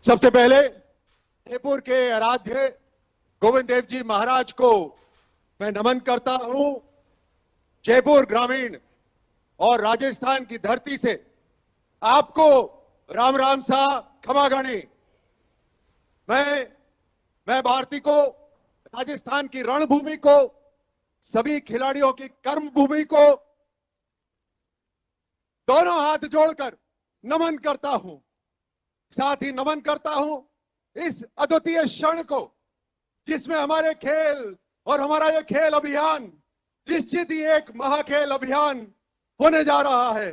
सबसे पहले जयपुर के आराध्य गोविंद देव जी महाराज को मैं नमन करता हूं। जयपुर ग्रामीण और राजस्थान की धरती से आपको राम राम सा खमागणी। मैं भारती को, राजस्थान की रणभूमि को, सभी खिलाड़ियों की कर्म भूमि को दोनों हाथ जोड़कर नमन करता हूं। साथ ही नमन करता हूं इस अद्वितीय क्षण को जिसमें हमारे खेल और हमारा ये खेल अभियान निश्चित ही एक महाखेल अभियान होने जा रहा है,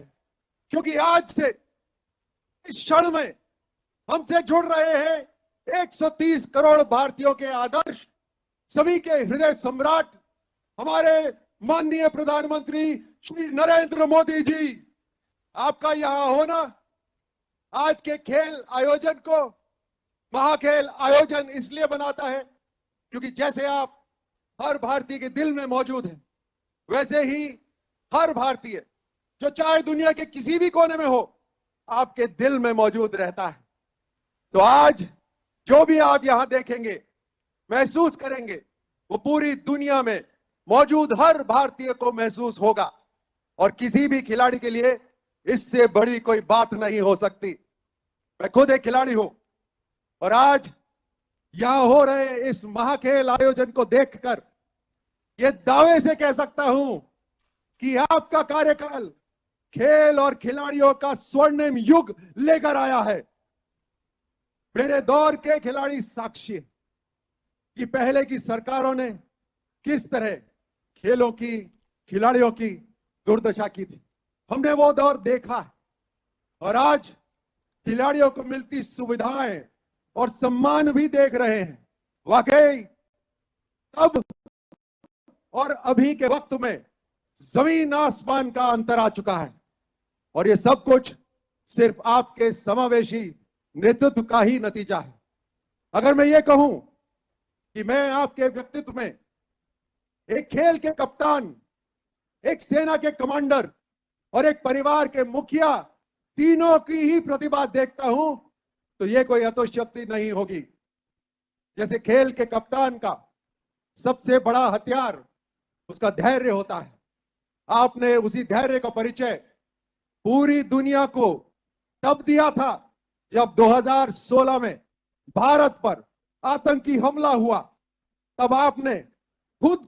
क्योंकि आज से इस क्षण में हमसे जुड़ रहे हैं 130 करोड़ भारतीयों के आदर्श, सभी के हृदय सम्राट हमारे माननीय प्रधानमंत्री श्री नरेंद्र मोदी जी। आपका यहां होना आज के खेल आयोजन को महाखेल आयोजन इसलिए बनाता है क्योंकि जैसे आप हर भारतीय के दिल में मौजूद हैं, वैसे ही हर भारतीय जो चाहे दुनिया के किसी भी कोने में हो, आपके दिल में मौजूद रहता है। तो आज जो भी आप यहां देखेंगे, महसूस करेंगे, वो पूरी दुनिया में मौजूद हर भारतीय को महसूस होगा। और किसी भी खिलाड़ी के लिए इससे बड़ी कोई बात नहीं हो सकती। मैं खुद एक खिलाड़ी हूं और आज यहां हो रहे इस महाखेल आयोजन को देखकर यह दावे से कह सकता हूं कि आपका कार्यकाल खेल और खिलाड़ियों का स्वर्णिम युग लेकर आया है। मेरे दौर के खिलाड़ी साक्षी हैं कि पहले की सरकारों ने किस तरह खेलों की, खिलाड़ियों की दुर्दशा की थी। हमने वो दौर देखा है और आज खिलाड़ियों को मिलती सुविधाएं और सम्मान भी देख रहे हैं। वाकई अब और अभी के वक्त में जमीन आसमान का अंतर आ चुका है और ये सब कुछ सिर्फ आपके समावेशी नेतृत्व का ही नतीजा है। अगर मैं ये कहूं कि मैं आपके व्यक्तित्व में एक खेल के कप्तान, एक सेना के कमांडर और एक परिवार के मुखिया तीनों की ही प्रतिभा देखता हूं, तो यह कोई अतिशयोक्ति नहीं होगी। जैसे खेल के कप्तान का सबसे बड़ा हथियार उसका धैर्य होता है। आपने उसी धैर्य का परिचय पूरी दुनिया को तब दिया था जब 2016 में भारत पर आतंकी हमला हुआ। तब आपने खुद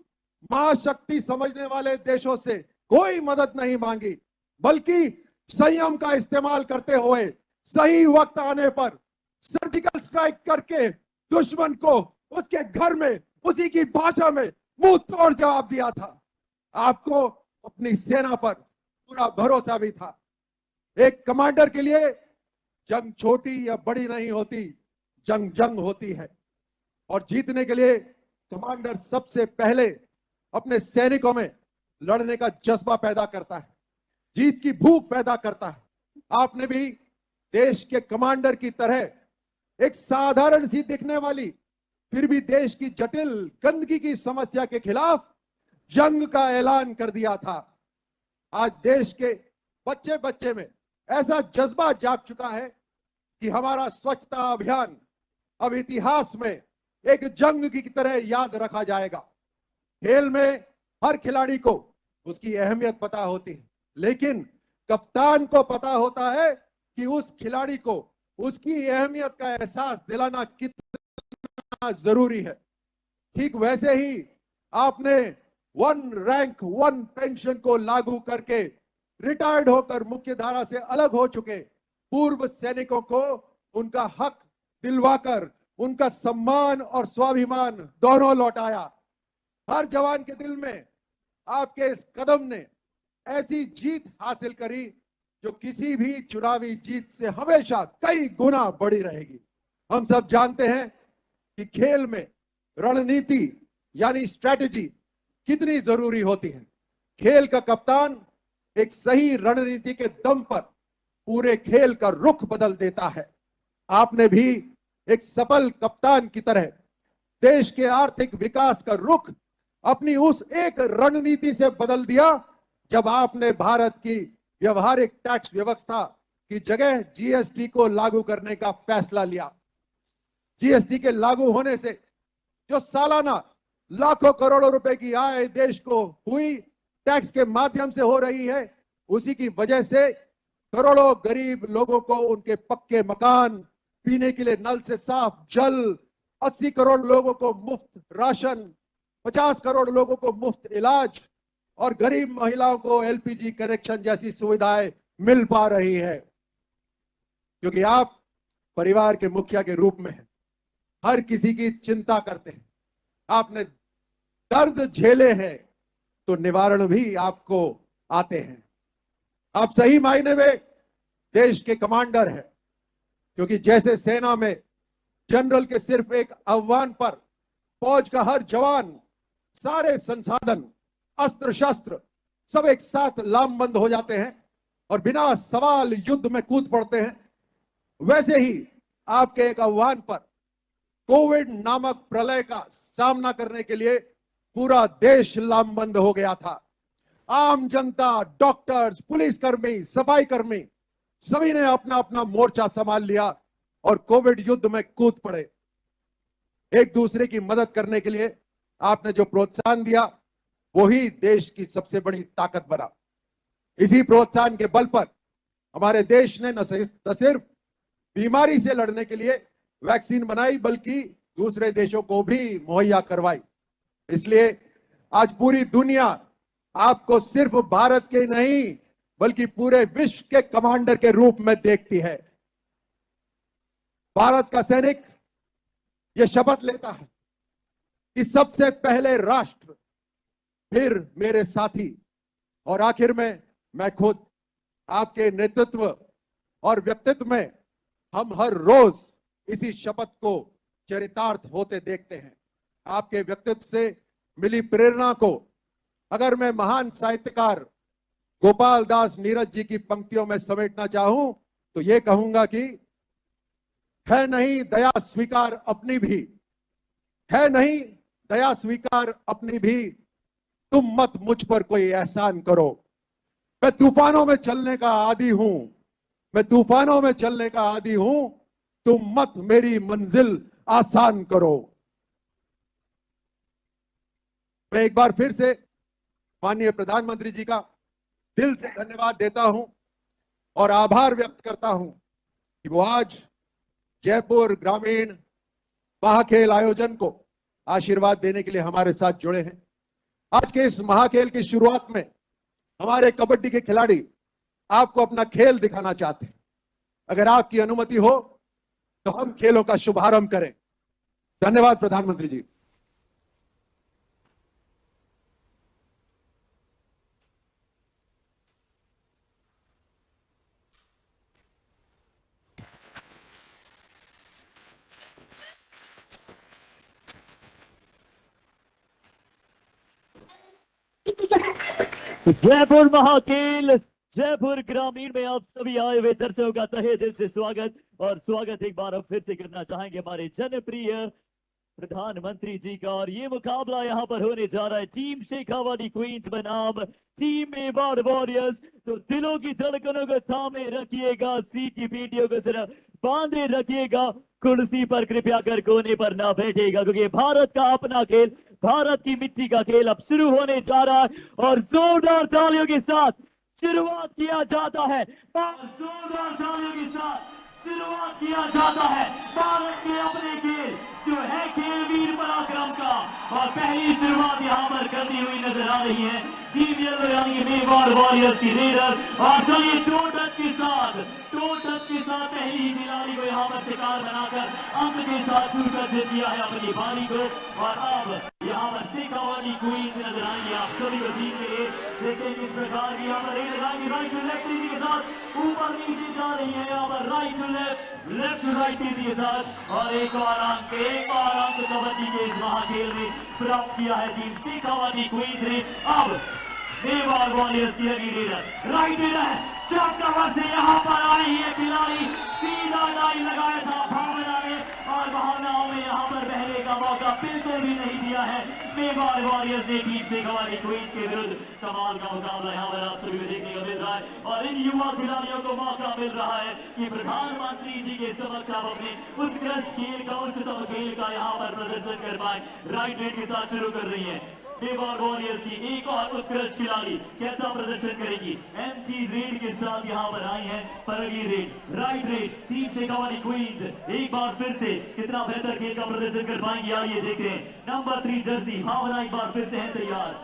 महाशक्ति समझने वाले देशों से कोई मदद नहीं मांगी, बल्कि संयम का इस्तेमाल करते हुए सही वक्त आने पर सर्जिकल स्ट्राइक करके दुश्मन को उसके घर में उसी की भाषा में मुंह तोड़ जवाब दिया था। आपको अपनी सेना पर पूरा भरोसा भी था। एक कमांडर के लिए जंग छोटी या बड़ी नहीं होती, जंग जंग होती है और जीतने के लिए कमांडर सबसे पहले अपने सैनिकों में लड़ने का जज्बा पैदा करता है, जीत की भूख पैदा करता है। आपने भी देश के कमांडर की तरह एक साधारण सी दिखने वाली फिर भी देश की जटिल गंदगी की समस्या के खिलाफ जंग का ऐलान कर दिया था। आज देश के बच्चे बच्चे में ऐसा जज्बा जाग चुका है कि हमारा स्वच्छता अभियान अब इतिहास में एक जंग की तरह याद रखा जाएगा। खेल में हर खिलाड़ी को उसकी अहमियत पता होती है, लेकिन कप्तान को पता होता है कि उस खिलाड़ी को उसकी अहमियत का एहसास दिलाना कितना जरूरी है। ठीक वैसे ही आपने वन रैंक वन पेंशन को लागू करके रिटायर्ड होकर मुख्य धारा से अलग हो चुके पूर्व सैनिकों को उनका हक दिलवाकर उनका सम्मान और स्वाभिमान दोनों लौटाया। हर जवान के दिल में आपके इस कदम ने ऐसी जीत हासिल करी जो किसी भी चुनावी जीत से हमेशा कई गुना बड़ी रहेगी। हम सब जानते हैं कि खेल में रणनीति यानी स्ट्रेटजी कितनी जरूरी होती है। खेल का कप्तान एक सही रणनीति के दम पर पूरे खेल का रुख बदल देता है। आपने भी एक सफल कप्तान की तरह देश के आर्थिक विकास का रुख अपनी उस एक रणनीति से बदल दिया जब आपने भारत की व्यवहारिक टैक्स व्यवस्था की जगह जीएसटी को लागू करने का फैसला लिया। जीएसटी के लागू होने से जो सालाना लाखों करोड़ों रुपए की आय देश को हुई, टैक्स के माध्यम से हो रही है, उसी की वजह से करोड़ों गरीब लोगों को उनके पक्के मकान, पीने के लिए नल से साफ जल, 80 करोड़ लोगों को मुफ्त राशन, 50 करोड़ लोगों को मुफ्त इलाज और गरीब महिलाओं को एलपीजी कनेक्शन जैसी सुविधाएं मिल पा रही है। क्योंकि आप परिवार के मुखिया के रूप में हैं, हर किसी की चिंता करते हैं, आपने दर्द झेले हैं तो निवारण भी आपको आते हैं। आप सही मायने में देश के कमांडर हैं, क्योंकि जैसे सेना में जनरल के सिर्फ एक आह्वान पर फौज का हर जवान, सारे संसाधन, अस्त्र शस्त्र सब एक साथ लामबंद हो जाते हैं और बिना सवाल युद्ध में कूद पड़ते हैं, वैसे ही आपके एक आह्वान पर कोविड नामक प्रलय का सामना करने के लिए पूरा देश लामबंद हो गया था। आम जनता, डॉक्टर्स, पुलिसकर्मी, सफाई कर्मी सभी ने अपना अपना मोर्चा संभाल लिया और कोविड युद्ध में कूद पड़े। एक दूसरे की मदद करने के लिए आपने जो प्रोत्साहन दिया वही देश की सबसे बड़ी ताकत बना। इसी प्रोत्साहन के बल पर हमारे देश ने न सिर्फ बीमारी से लड़ने के लिए वैक्सीन बनाई, बल्कि दूसरे देशों को भी मुहैया करवाई। इसलिए आज पूरी दुनिया आपको सिर्फ भारत के नहीं बल्कि पूरे विश्व के कमांडर के रूप में देखती है। भारत का सैनिक यह शपथ लेता है कि सबसे पहले राष्ट्र, फिर मेरे साथी और आखिर में मैं खुद। आपके नेतृत्व और व्यक्तित्व में हम हर रोज इसी शपथ को चरितार्थ होते देखते हैं। आपके व्यक्तित्व से मिली प्रेरणा को अगर मैं महान साहित्यकार गोपाल दास नीरज जी की पंक्तियों में समेटना चाहूं तो ये कहूंगा कि है नहीं दया स्वीकार अपनी भी, है नहीं दया स्वीकार अपनी भी, तुम मत मुझ पर कोई एहसान करो। मैं तूफानों में चलने का आदी हूं, मैं तूफानों में चलने का आदी हूं, तुम मत मेरी मंजिल आसान करो। मैं एक बार फिर से माननीय प्रधानमंत्री जी का दिल से धन्यवाद देता हूं और आभार व्यक्त करता हूं कि वो आज जयपुर ग्रामीण महाखेल आयोजन को आशीर्वाद देने के लिए हमारे साथ जुड़े हैं। आज के इस महाखेल की शुरुआत में हमारे कबड्डी के खिलाड़ी आपको अपना खेल दिखाना चाहते हैं। अगर आपकी अनुमति हो तो हम खेलों का शुभारंभ करें। धन्यवाद प्रधानमंत्री जी। जयपुर महाखेल जयपुर ग्रामीण में आप सभी आए हुए दर्शकों का तहे दिल से स्वागत और स्वागत एक बार हम फिर से करना चाहेंगे हमारे जनप्रिय प्रधानमंत्री जी का। और ये मुकाबला यहाँ पर होने जा रहा है टीम शेखावाटी क्वींस बनाम टीम मेवाड़ वॉरियर्स। तो दिलों की धड़कनों को थामे रखिएगा, सीट की पीटियों को जरा बांधे रखिएगा, कुर्सी पर कृपया कर कोने पर ना बैठेगा, क्योंकि भारत का अपना खेल, भारत की मिट्टी का खेल अब शुरू होने जा रहा है और जोरदार तालियों के साथ शुरुआत किया जाता है। जोरदार तालियों के साथ शुरुआत किया जाता है भारत के अपने खेल जो है खेल वीर पराक्रम का। और पहली शुरुआत यहाँ पर करती हुई नजर आ रही है टीम येलो यानी मेवाड़ वॉरियर्स की रेडर। और चलिए टो टच के साथ पहली ही खिलाड़ी को यहाँ पर शिकार बनाकर अंक के साथ सुसज्जित किया है अपनी बारी को। और अब यहाँ पर शेखावाटी क्वींस नजर आएंगे आप सभी को जीत के लिए। देखिए किस प्रकार की यहाँ पर रेड लगाएंगे, राइट टू लेफ्ट तेजी के साथ ऊपर नीचे जा रही है, यहाँ पर right to left, left to right तेजी के साथ। और एक और अंक कबड्डी के इस महाखेल में प्राप्त किया है टीम शेखावाटी क्वींस ने। अब मेवाड़ वॉरियर्स की अगली raider right raider shot cover से यहाँ पर आ रही है खिलाड़ी, सीधा लाइन लगाया था भावना ने और भावनाओं में यहाँ पर बहने का मौका बिल्कुल भी नहीं दिया है। मेवाड़ वॉरियर्स ने टीम शेखावाटी क्वींस के विरुद्ध कमाल का मुकाबला यहाँ पर आप सभी को देखने को मिल रहा है और इन युवा खिलाड़ियों को मौका मिल रहा है कि प्रधानमंत्री जी के समक्ष आप अपने उत्कृष्ट खेल का उच्चतम खेल का यहाँ पर प्रदर्शन कर पाए। राइट रेड के साथ शुरू कर रही है मेवाड़ वॉरियर्स की एक और उत्कृष्ट खिलाड़ी कैसा प्रदर्शन करेगी। एमटी रेड के साथ यहाँ पर आई है परगी raid. Right raid team Shekhawati queens एक बार फिर से कितना बेहतर खेल का प्रदर्शन कर पाएंगे आइए देखते हैं। नंबर 3 जर्सी भावना एक बार फिर से है तैयार।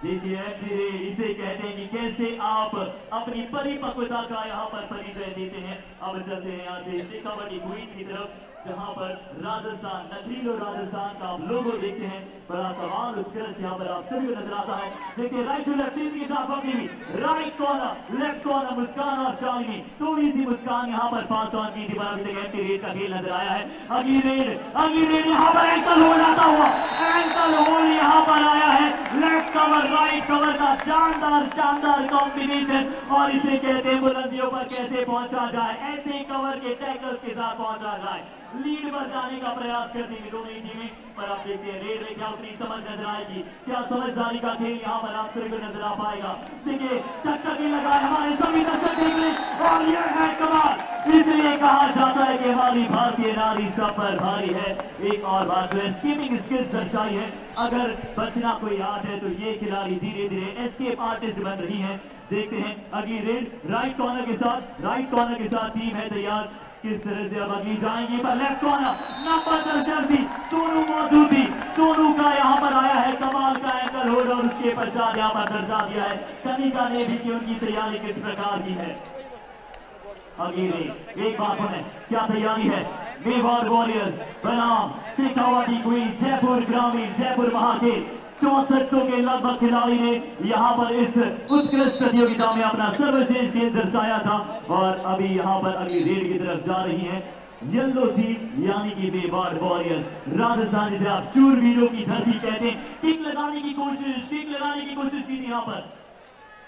देखिए एमटी रेड इसे कहते हैं कि कैसे आप अपनी परिपक्वता का यहाँ पर परिचय देते हैं। अब चलते हैं यहाँ से शेखावाटी क्वींस की तरफ जहां पर राजस्थान नगरीलो राजस्थान का आप लोगो देखते हैं। बड़ा कमाल उत्कृष्ट यहाँ पर आप सभी को नजर आता है। देखिए राइट टू लेफ्ट के साथ पकड़ी हुई राइट कॉर्नर लेफ्ट कॉर्नर मुस्कान और शालिनी थोड़ी सी मुस्कान यहाँ पर पास ऑन की थी पर अभी तक एंटी रेड का खेल नजर आया है। अगली रेड यहाँ पर एंकल होल्ड आता हुआ एंकल होल्ड यहाँ पर आया है। लेफ्ट कवर राइट कवर का शानदार कॉम्बिनेशन और इसे कहते हैं बुलंदियों पर कैसे पहुंचा जाए। ऐसे कवर के टैकल्स के साथ पहुंचा जाए। लीड पर जाने का प्रयास करती है दोनों ही टीमें पर आप देखते हैं रेड में क्या उतनी समझ नजर आएगी। क्या समझदारी का खेल यहाँ पर आप सभी को नजर आ पाएगा। देखिए टक्कर भी लगा है हमारे सभी दर्शक देख लें और यह है कमाल। इसलिए कहा जाता है कि हमारी भारतीय नारी सब पर भारी है। एक और बात जो है स्कीपिंग स्किल्स दर्शाई है। अगर बचना कोई आर्ट है तो ये खिलाड़ी धीरे धीरे एस्केप आर्टिस्ट बन रही है। देखते हैं अगली रेड राइट कॉर्नर के साथ टीम है तैयार। किस तरह से अब अगली जाएंगी पर left corner number 10 Jersey Sonu मौजूद थी। सोनू का यहाँ पर आया है कमाल का एंकल होल्ड और उसके पश्चात यहाँ पर दर्शा दिया है कनिका ने भी कि उनकी तैयारी किस प्रकार की है। अगली रेड एक बार है क्या तैयारी है। मेवाड़ वॉरियर्स बनाम शेखावाटी क्वींस जयपुर ग्रामीण जयपुर महाखेल 6400 के लगभग खिलाड़ी ने यहाँ पर इस उत्कृष्ट प्रतियोगिता में अपना सर्वश्रेष्ठ खेल दर्शाया था और अभी यहाँ पर अगली रेड की तरफ जा रही है येलो टीम यानी कि मेवाड़ वॉरियर्स। राजस्थान जिसे आप शूरवीरों की धरती कहते हैं। किक लगाने की कोशिश की थी यहाँ पर।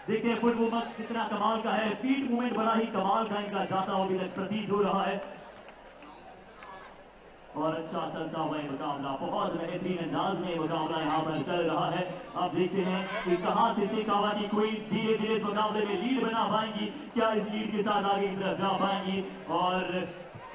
देखते हैं फुट मूवमेंट कितना कमाल का है। फीट मूवमेंट बड़ा ही कमाल का इनका जाता हुआ अभी तक प्रतीत हो रहा है और अच्छा चलता हुआ मुकाबला बहुत बेहतरीन अंदाज में मुकाबला यहाँ पर चल रहा है। अब देखते हैं कि कहां से शेखावाटी क्वींस धीरे धीरे इस मुकाबले में लीड बना पाएंगी। क्या इस लीड के साथ आगे की तरफ जा पाएंगी और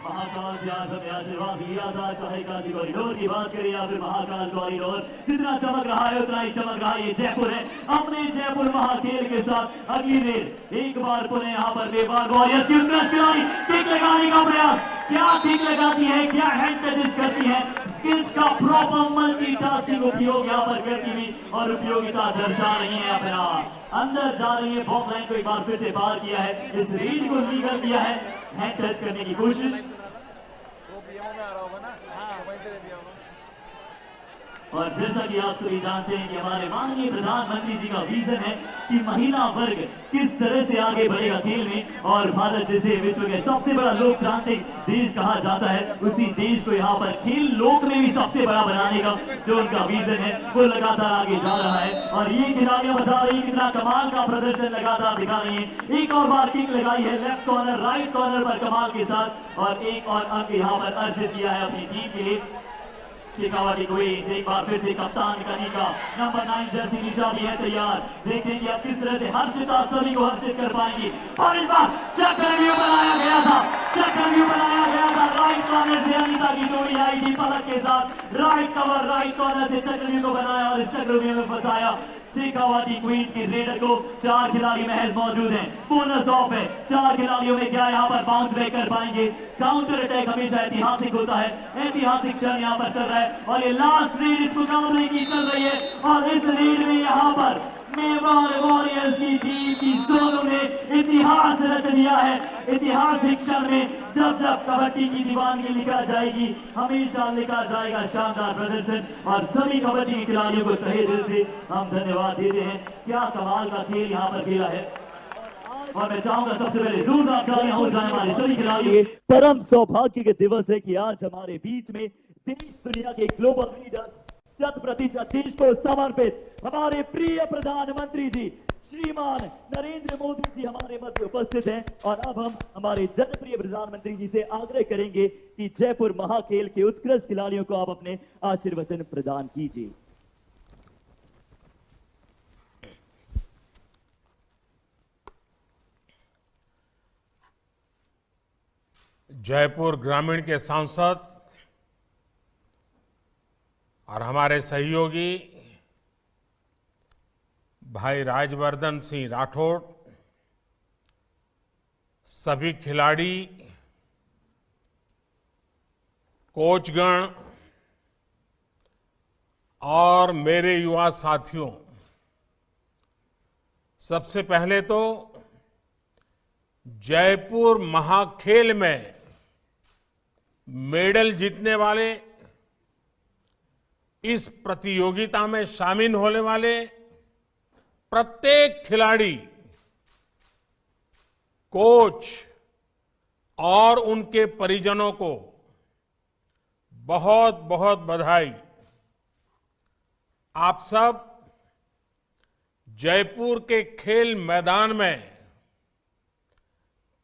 महाकाल से आज हमें आशीर्वाद दिया था। चाहे काशी कॉरिडोर की बात करें या फिर महाकाल कॉरिडोर जितना चमक रहा है उतना ही चमक रहा है। ये जयपुर है अपने जयपुर महाखेल के साथ। अगली रेड एक बार पुनः यहाँ पर मेवाड़ वॉरियर्स की उत्कृष्ट खिलाड़ी किक लगाने का प्रयास। क्या किक लगाती है क्या हैंड टचेस करती है। स्किल्स का प्रॉपर मल्टीटास्किंग उपयोग यहाँ पर करती हुई और उपयोगिता दर्शा रही है। अपना अंदर जा रही है बॉक्स लाइन को एक बार फिर से पार किया है। इस रीड को लीगल किया है हैंड टच करने की कोशिश और जैसा कि आप सभी जानते हैं कि हमारे माननीय प्रधानमंत्री जी का विजन है कि महिला वर्ग किस तरह से आगे बढ़ेगा खेल में और भारत जैसे विश्व के सबसे बड़ा लोकतांत्रिक देश कहा जाता है उसी देश को यहाँ पर खेल लोक में भी सबसे बड़ा बनाने का जो उनका विजन है वो लगातार आगे जा रहा है। और ये खिलाड़ियां बता रही है कितना कमाल का प्रदर्शन लगातार दिखा रही है। एक और बार किक लगाई है लेफ्ट कॉर्नर राइट कॉर्नर पर कमाल के साथ और एक और अंक यहाँ पर अर्जित किया है अपनी टीम के लिए। शेखावाटी क्वींस एक बार फिर से कप्तान कनिका नंबर 9 जर्सी निशा भी है तैयार। देखते हैं कि अब किस तरह से हर्षिता सभी को हर्षित कर पाएंगी और इस बार चक्रव्यूह बनाया गया था राइट कॉर्नर से अनिता की जोड़ी आई थी पलक के साथ। राइट कवर राइट कॉर्नर से चक्रव्यूह को बनाया और इस चक्रव्यूह में फंसाया शेखावाटी क्वींस की रेडर को। 4 खिलाड़ी महज मौजूद हैं। बोनस ऑफ है 4 खिलाड़ियों में क्या यहाँ पर बाउंस बैक कर पाएंगे। काउंटर अटैक हमेशा ऐतिहासिक होता है। ऐतिहासिक क्षण यहाँ पर चल रहा है और ये लास्ट रेड इस मुकाबले की चल रही है और इस रेड में यहाँ पर मेवाड़ वॉरियर्स की टीम की दोनों ने इतिहास रच दिया है। ऐतिहासिक क्षण में जब कबड्डी की दीवानगी लिखा जाएगी हमेशा लिखा जाएगा शानदार प्रदर्शन और सभी कबड्डी के खिलाड़ियों को तहे दिल से हम धन्यवाद देते हैं। क्या कमाल का खेल यहाँ पर खेला है और मैं चाहूंगा सबसे पहले जोरदार तालियां हो जाए हमारे सभी खिलाड़ियों। परम सौभाग्य के दिवस है कि आज हमारे बीच में देश दुनिया के ग्लोबल लीडर 100% देश को समर्पित हमारे प्रिय प्रधानमंत्री जी श्रीमान नरेंद्र मोदी जी हमारे मध्य उपस्थित हैं और अब हम हमारे जनप्रिय प्रधानमंत्री जी से आग्रह करेंगे कि जयपुर महाखेल के उत्कृष्ट खिलाड़ियों को आप अपने आशीर्वचन प्रदान कीजिए। जयपुर ग्रामीण के सांसद और हमारे सहयोगी भाई राजवर्धन सिंह राठौड़, सभी खिलाड़ी, कोचगण और मेरे युवा साथियों, सबसे पहले तो जयपुर महाखेल में मेडल जीतने वाले, इस प्रतियोगिता में शामिल होने वाले प्रत्येक खिलाड़ी, कोच और उनके परिजनों को बहुत बहुत बधाई। आप सब जयपुर के खेल मैदान में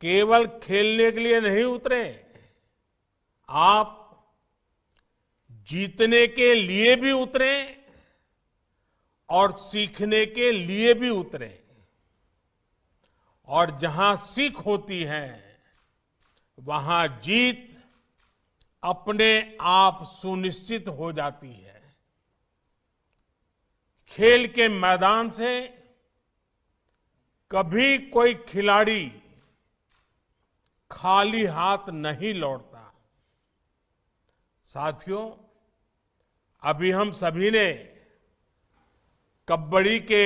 केवल खेलने के लिए नहीं उतरे, आप जीतने के लिए भी उतरे और सीखने के लिए भी उतरे। और जहां सीख होती है वहां जीत अपने आप सुनिश्चित हो जाती है। खेल के मैदान से कभी कोई खिलाड़ी खाली हाथ नहीं लौटता। साथियों, अभी हम सभी ने कबड्डी के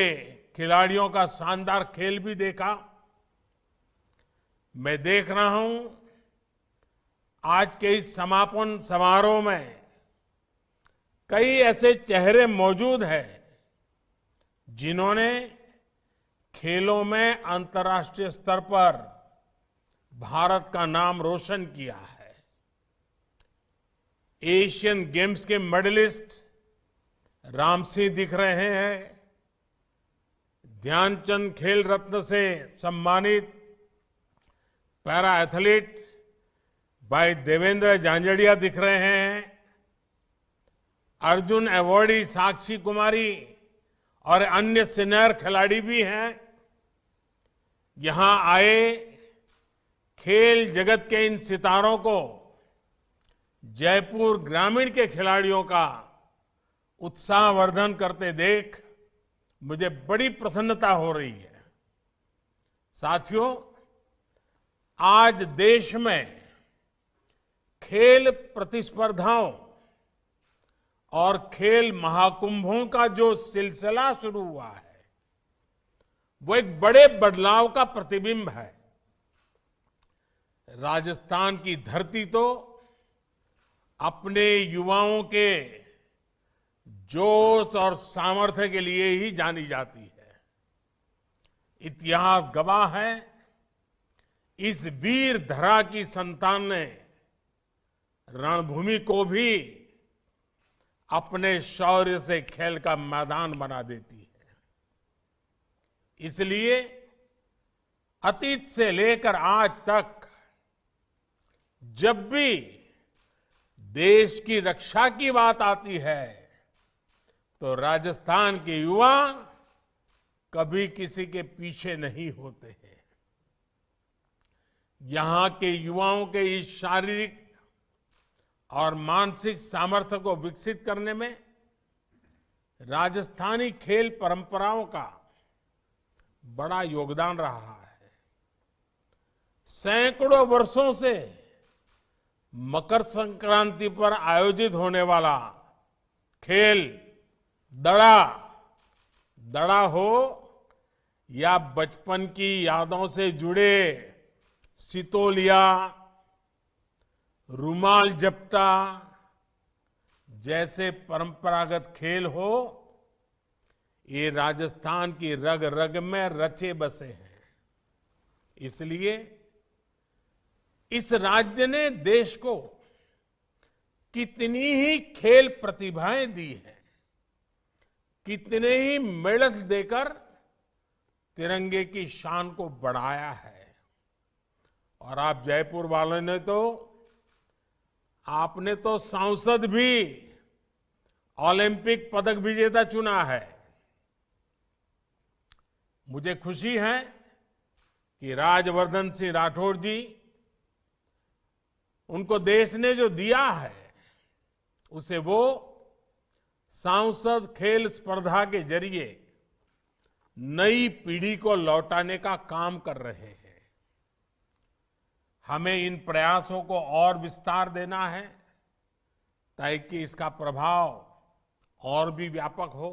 खिलाड़ियों का शानदार खेल भी देखा। मैं देख रहा हूं आज के इस समापन समारोह में कई ऐसे चेहरे मौजूद हैं जिन्होंने खेलों में अंतर्राष्ट्रीय स्तर पर भारत का नाम रोशन किया है। एशियन गेम्स के मेडलिस्ट राम सिंह दिख रहे हैं, ध्यानचंद खेल रत्न से सम्मानित पैरा एथलीट भाई देवेंद्र झांझड़िया दिख रहे हैं, अर्जुन अवॉर्डी साक्षी कुमारी और अन्य सीनियर खिलाड़ी भी हैं। यहां आए खेल जगत के इन सितारों को जयपुर ग्रामीण के खिलाड़ियों का उत्साहवर्धन करते देख मुझे बड़ी प्रसन्नता हो रही है। साथियों, आज देश में खेल प्रतिस्पर्धाओं और खेल महाकुंभों का जो सिलसिला शुरू हुआ है वो एक बड़े बदलाव का प्रतिबिंब है। राजस्थान की धरती तो अपने युवाओं के जोश और सामर्थ्य के लिए ही जानी जाती है। इतिहास गवाह है, इस वीर धरा की संतान ने रणभूमि को भी अपने शौर्य से खेल का मैदान बना देती है। इसलिए अतीत से लेकर आज तक जब भी देश की रक्षा की बात आती है तो राजस्थान के युवा कभी किसी के पीछे नहीं होते हैं। यहां के युवाओं के इस शारीरिक और मानसिक सामर्थ्य को विकसित करने में राजस्थानी खेल परंपराओं का बड़ा योगदान रहा है। सैकड़ों वर्षों से मकर संक्रांति पर आयोजित होने वाला खेल दड़ा हो या बचपन की यादों से जुड़े सितोलिया, रुमाल जपटा जैसे परंपरागत खेल हो, ये राजस्थान की रग रग में रचे बसे हैं। इसलिए इस राज्य ने देश को कितनी ही खेल प्रतिभाएं दी हैं, कितने ही मेडल देकर तिरंगे की शान को बढ़ाया है। और आप जयपुर वालों ने तो आपने तो सांसद भी ओलंपिक पदक विजेता चुना है। मुझे खुशी है कि राजवर्धन सिंह राठौड़ जी उनको देश ने जो दिया है उसे वो सांसद खेल स्पर्धा के जरिए नई पीढ़ी को लौटाने का काम कर रहे हैं। हमें इन प्रयासों को और विस्तार देना है ताकि इसका प्रभाव और भी व्यापक हो।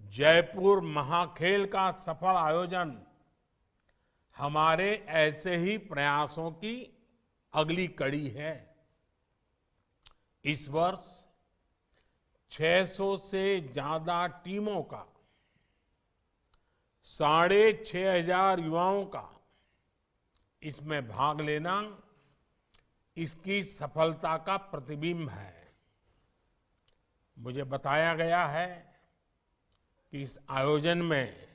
जयपुर महाखेल का सफल आयोजन हमारे ऐसे ही प्रयासों की अगली कड़ी है। इस वर्ष 600 से ज्यादा टीमों का 6,500 युवाओं का इसमें भाग लेना इसकी सफलता का प्रतिबिंब है। मुझे बताया गया है कि इस आयोजन में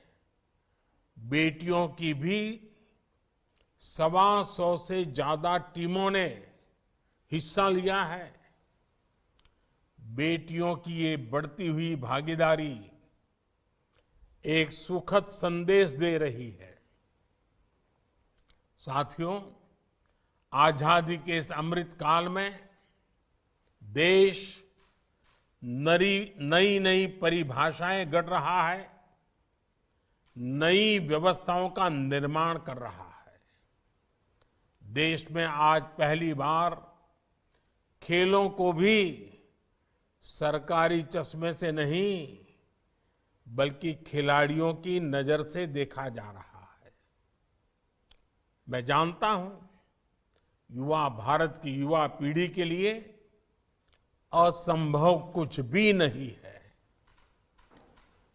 बेटियों की भी 125 से ज्यादा टीमों ने हिस्सा लिया है। बेटियों की ये बढ़ती हुई भागीदारी एक सुखद संदेश दे रही है। साथियों, आजादी के इस अमृत काल में देश नई नई परिभाषाएं गढ़ रहा है, नई व्यवस्थाओं का निर्माण कर रहा है। देश में आज पहली बार खेलों को भी सरकारी चश्मे से नहीं बल्कि खिलाड़ियों की नजर से देखा जा रहा है। मैं जानता हूं युवा भारत की युवा पीढ़ी के लिए असंभव कुछ भी नहीं है।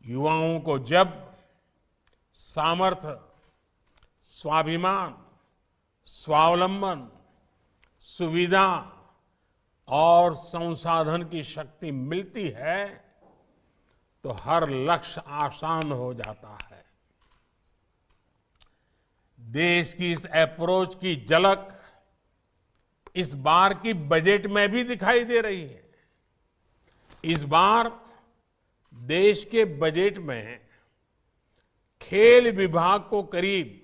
युवाओं को जब सामर्थ्य, स्वाभिमान, स्वावलंबन, सुविधा और संसाधन की शक्ति मिलती है तो हर लक्ष्य आसान हो जाता है। देश की इस अप्रोच की झलक इस बार की बजट में भी दिखाई दे रही है। इस बार देश के बजट में खेल विभाग को करीब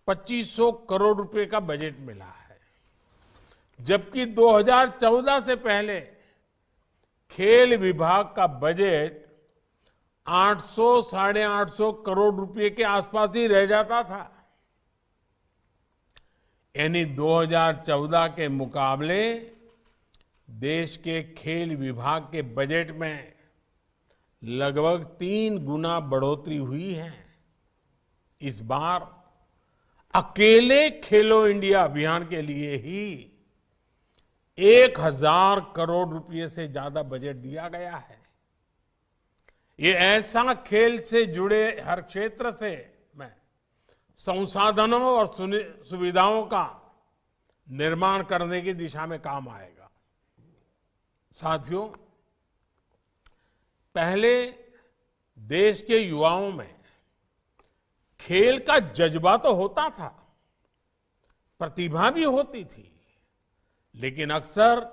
2500 करोड़ रुपए का बजट मिला है, जबकि 2014 से पहले खेल विभाग का बजट 800 साढ़े 800 करोड़ रुपए के आसपास ही रह जाता था। यानी 2014 के मुकाबले देश के खेल विभाग के बजट में लगभग 3 गुना बढ़ोतरी हुई है। इस बार अकेले खेलो इंडिया अभियान के लिए ही 1000 करोड़ रुपए से ज्यादा बजट दिया गया है। ये ऐसा खेल से जुड़े हर क्षेत्र से में संसाधनों और सुविधाओं का निर्माण करने की दिशा में काम आएगा। साथियों, पहले देश के युवाओं में खेल का जज्बा तो होता था, प्रतिभा भी होती थी, लेकिन अक्सर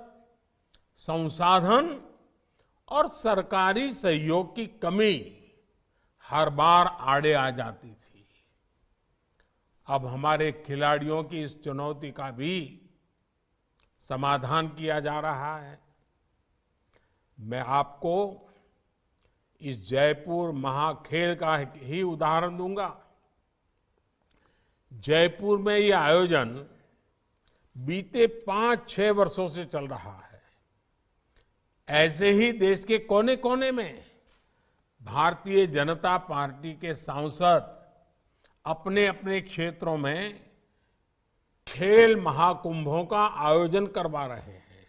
संसाधन और सरकारी सहयोग की कमी हर बार आड़े आ जाती थी। अब हमारे खिलाड़ियों की इस चुनौती का भी समाधान किया जा रहा है। मैं आपको इस जयपुर महाखेल का ही उदाहरण दूंगा। जयपुर में यह आयोजन बीते 5-6 वर्षों से चल रहा है। ऐसे ही देश के कोने कोने में भारतीय जनता पार्टी के सांसद अपने अपने क्षेत्रों में खेल महाकुंभों का आयोजन करवा रहे हैं।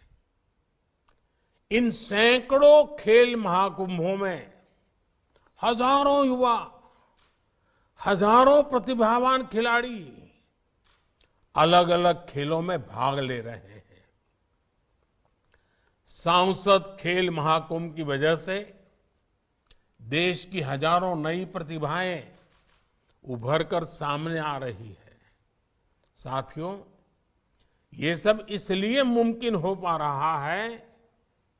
इन सैकड़ों खेल महाकुंभों में हजारों युवा, हजारों प्रतिभावान खिलाड़ी अलग अलग खेलों में भाग ले रहे हैं। सांसद खेल महाकुंभ की वजह से देश की हजारों नई प्रतिभाएं उभर कर सामने आ रही है। साथियों, ये सब इसलिए मुमकिन हो पा रहा है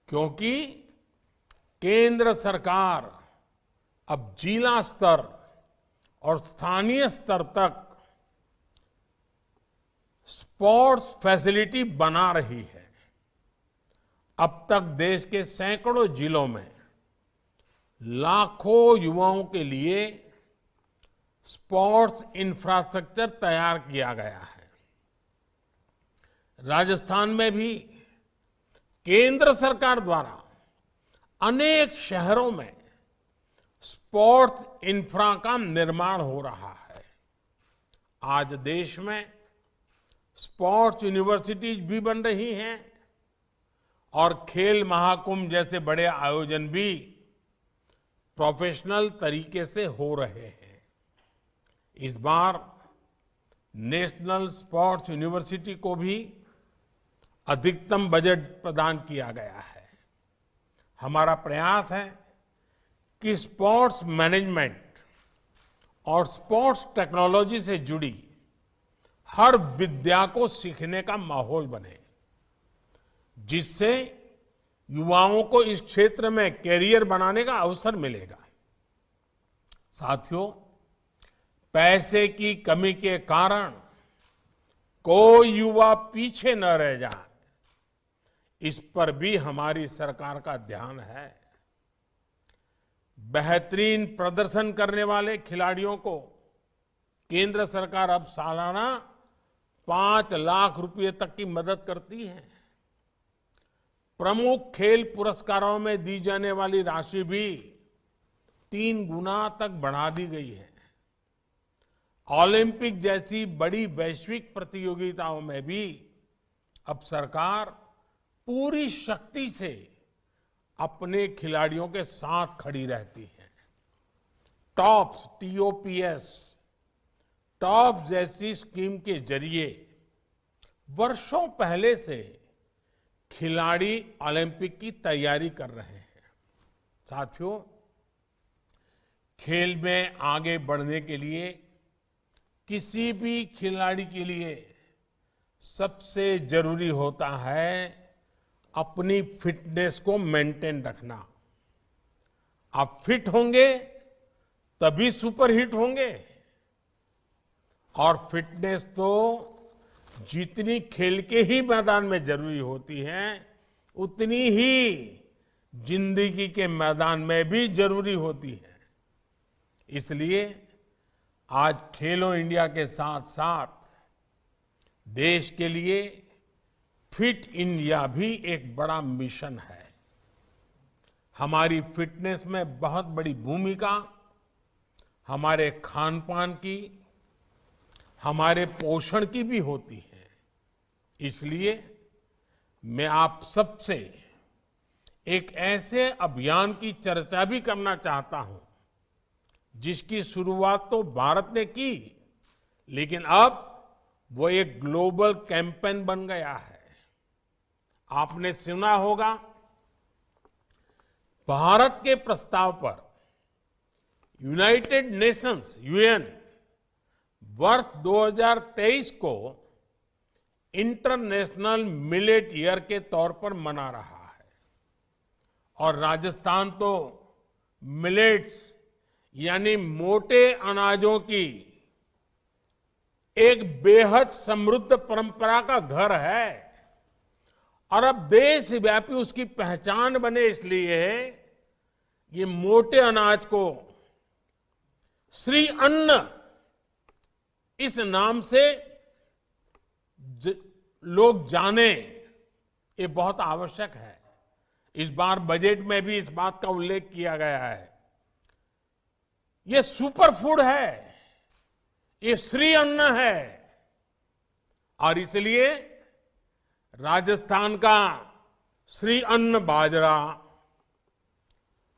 क्योंकि केंद्र सरकार अब जिला स्तर और स्थानीय स्तर तक स्पोर्ट्स फैसिलिटी बना रही है। अब तक देश के सैकड़ों जिलों में लाखों युवाओं के लिए स्पोर्ट्स इंफ्रास्ट्रक्चर तैयार किया गया है। राजस्थान में भी केंद्र सरकार द्वारा अनेक शहरों में स्पोर्ट्स इंफ्रा का निर्माण हो रहा है। आज देश में स्पोर्ट्स यूनिवर्सिटीज भी बन रही हैं और खेल महाकुंभ जैसे बड़े आयोजन भी प्रोफेशनल तरीके से हो रहे हैं। इस बार नेशनल स्पोर्ट्स यूनिवर्सिटी को भी अधिकतम बजट प्रदान किया गया है। हमारा प्रयास है कि स्पोर्ट्स मैनेजमेंट और स्पोर्ट्स टेक्नोलॉजी से जुड़ी हर विद्या को सीखने का माहौल बने, जिससे युवाओं को इस क्षेत्र में कैरियर बनाने का अवसर मिलेगा। साथियों, पैसे की कमी के कारण कोई युवा पीछे न रह जाए, इस पर भी हमारी सरकार का ध्यान है। बेहतरीन प्रदर्शन करने वाले खिलाड़ियों को केंद्र सरकार अब सालाना 5 लाख रुपए तक की मदद करती है। प्रमुख खेल पुरस्कारों में दी जाने वाली राशि भी 3 गुना तक बढ़ा दी गई है। ओलंपिक जैसी बड़ी वैश्विक प्रतियोगिताओं में भी अब सरकार पूरी शक्ति से अपने खिलाड़ियों के साथ खड़ी रहती है। टॉप्स TOPS टॉप जैसी स्कीम के जरिए वर्षों पहले से खिलाड़ी ओलंपिक की तैयारी कर रहे हैं। साथियों, खेल में आगे बढ़ने के लिए किसी भी खिलाड़ी के लिए सबसे जरूरी होता है अपनी फिटनेस को मेंटेन रखना। आप फिट होंगे तभी सुपर हिट होंगे। और फिटनेस तो जितनी खेल के ही मैदान में जरूरी होती है, उतनी ही जिंदगी के मैदान में भी जरूरी होती है। इसलिए आज खेलो इंडिया के साथ साथ देश के लिए फिट इंडिया भी एक बड़ा मिशन है। हमारी फिटनेस में बहुत बड़ी भूमिका हमारे खान पान की, हमारे पोषण की भी होती है। इसलिए मैं आप सबसे एक ऐसे अभियान की चर्चा भी करना चाहता हूं, जिसकी शुरुआत तो भारत ने की, लेकिन अब वो एक ग्लोबल कैंपेन बन गया है। आपने सुना होगा, भारत के प्रस्ताव पर यूनाइटेड नेशंस UN वर्ष 2023 को इंटरनेशनल मिलेट ईयर के तौर पर मना रहा है। और राजस्थान तो मिलेट्स यानी मोटे अनाजों की एक बेहद समृद्ध परंपरा का घर है और अब देशव्यापी उसकी पहचान बने, इसलिए ये मोटे अनाज को श्री अन्न इस नाम से लोग जाने, ये बहुत आवश्यक है। इस बार बजट में भी इस बात का उल्लेख किया गया है। ये सुपर फूड है, ये श्री अन्न है और इसलिए राजस्थान का श्री अन्न बाजरा,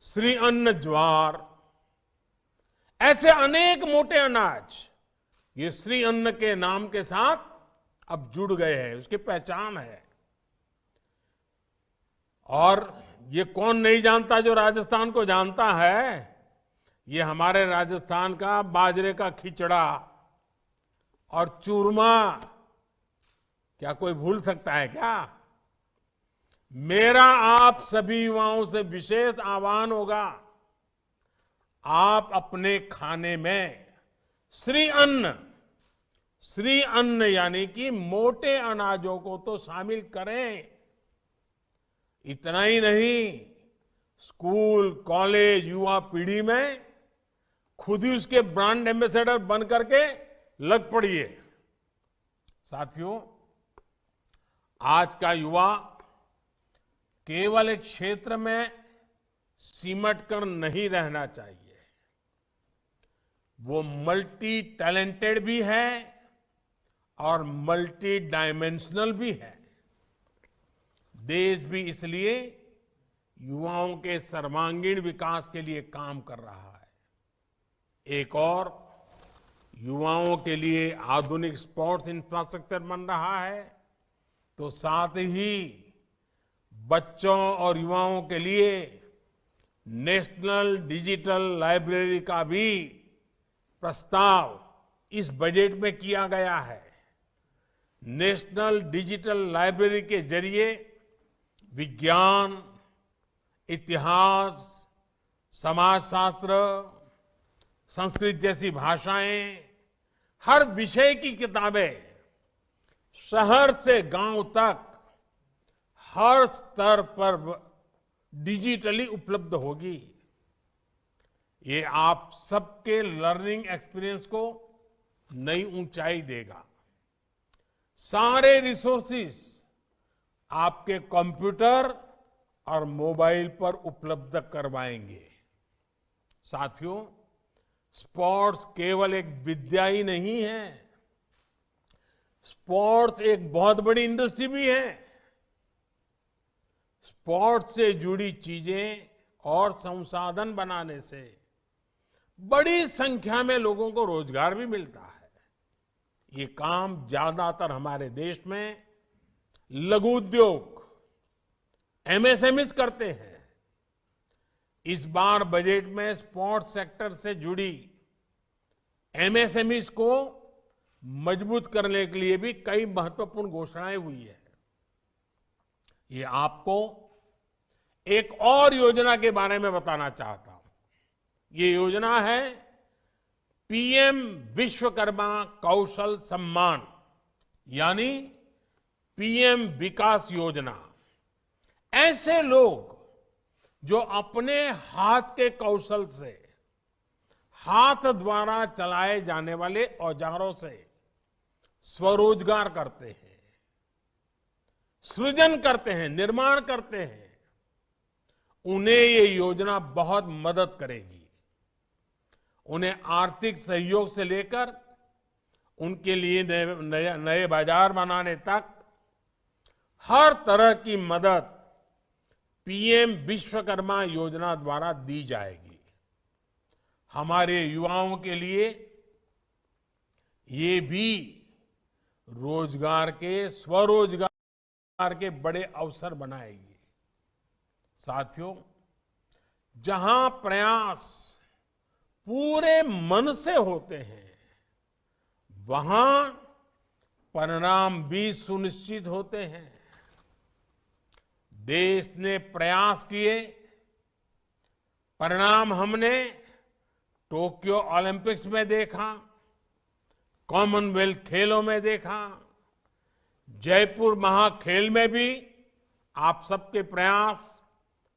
श्री अन्न ज्वार, ऐसे अनेक मोटे अनाज ये श्री अन्न के नाम के साथ अब जुड़ गए हैं, उसकी पहचान है। और ये कौन नहीं जानता, जो राजस्थान को जानता है। ये हमारे राजस्थान का बाजरे का खिचड़ा और चूरमा, क्या कोई भूल सकता है क्या? मेरा आप सभी युवाओं से विशेष आह्वान होगा, आप अपने खाने में श्री अन्न श्री अन्न यानी कि मोटे अनाजों को तो शामिल करें। इतना ही नहीं, स्कूल, कॉलेज, युवा पीढ़ी में खुद ही उसके ब्रांड एम्बेसडर बन करके लग पड़िए। साथियों, आज का युवा केवल एक क्षेत्र में सिमट कर नहीं रहना चाहिए। वो मल्टी टैलेंटेड भी है और मल्टी डायमेंशनल भी है। देश भी इसलिए युवाओं के सर्वांगीण विकास के लिए काम कर रहा है। एक और युवाओं के लिए आधुनिक स्पोर्ट्स इंफ्रास्ट्रक्चर बन रहा है, तो साथ ही बच्चों और युवाओं के लिए नेशनल डिजिटल लाइब्रेरी का भी प्रस्ताव इस बजट में किया गया है। नेशनल डिजिटल लाइब्रेरी के जरिए विज्ञान, इतिहास, समाजशास्त्र, संस्कृत जैसी भाषाएं, हर विषय की किताबें शहर से गांव तक हर स्तर पर डिजिटली उपलब्ध होगी। ये आप सबके लर्निंग एक्सपीरियंस को नई ऊंचाई देगा। सारे रिसोर्सेस आपके कंप्यूटर और मोबाइल पर उपलब्ध करवाएंगे। साथियों, स्पोर्ट्स केवल एक विद्या ही नहीं है, स्पोर्ट्स एक बहुत बड़ी इंडस्ट्री भी है। स्पोर्ट्स से जुड़ी चीजें और संसाधन बनाने से बड़ी संख्या में लोगों को रोजगार भी मिलता है। ये काम ज्यादातर हमारे देश में लघु उद्योग, एमएसएमईज करते हैं। इस बार बजट में स्पोर्ट्स सेक्टर से जुड़ी एमएसएमईज को मजबूत करने के लिए भी कई महत्वपूर्ण घोषणाएं हुई है। ये आपको एक और योजना के बारे में बताना चाहता हूं। ये योजना है पीएम विश्वकर्मा कौशल सम्मान, यानी पीएम विकास योजना। ऐसे लोग जो अपने हाथ के कौशल से, हाथ द्वारा चलाए जाने वाले औजारों से स्वरोजगार करते हैं, सृजन करते हैं, निर्माण करते हैं, उन्हें ये योजना बहुत मदद करेगी। उन्हें आर्थिक सहयोग से लेकर उनके लिए नए बाजार बनाने तक हर तरह की मदद पीएम विश्वकर्मा योजना द्वारा दी जाएगी। हमारे युवाओं के लिए ये भी रोजगार के, स्वरोजगार के बड़े अवसर बनाएगी। साथियों, जहां प्रयास पूरे मन से होते हैं, वहां परिणाम भी सुनिश्चित होते हैं। देश ने प्रयास किए, परिणाम हमने टोक्यो ओलंपिक्स में देखा, कॉमनवेल्थ खेलों में देखा, जयपुर महाखेल में भी आप सबके प्रयास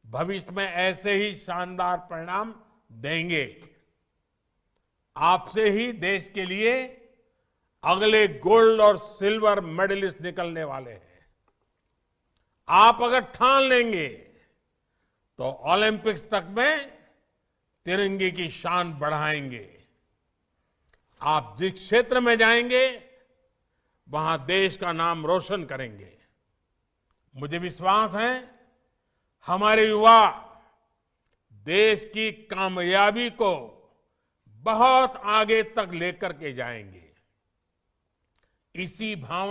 भविष्य में ऐसे ही शानदार परिणाम देंगे। आपसे ही देश के लिए अगले गोल्ड और सिल्वर मेडलिस्ट निकलने वाले हैं। आप अगर ठान लेंगे तो ओलंपिक्स तक में तिरंगे की शान बढ़ाएंगे। आप जिस क्षेत्र में जाएंगे वहां देश का नाम रोशन करेंगे। मुझे विश्वास है हमारे युवा देश की कामयाबी को बहुत आगे तक लेकर के जाएंगे। इसी भावना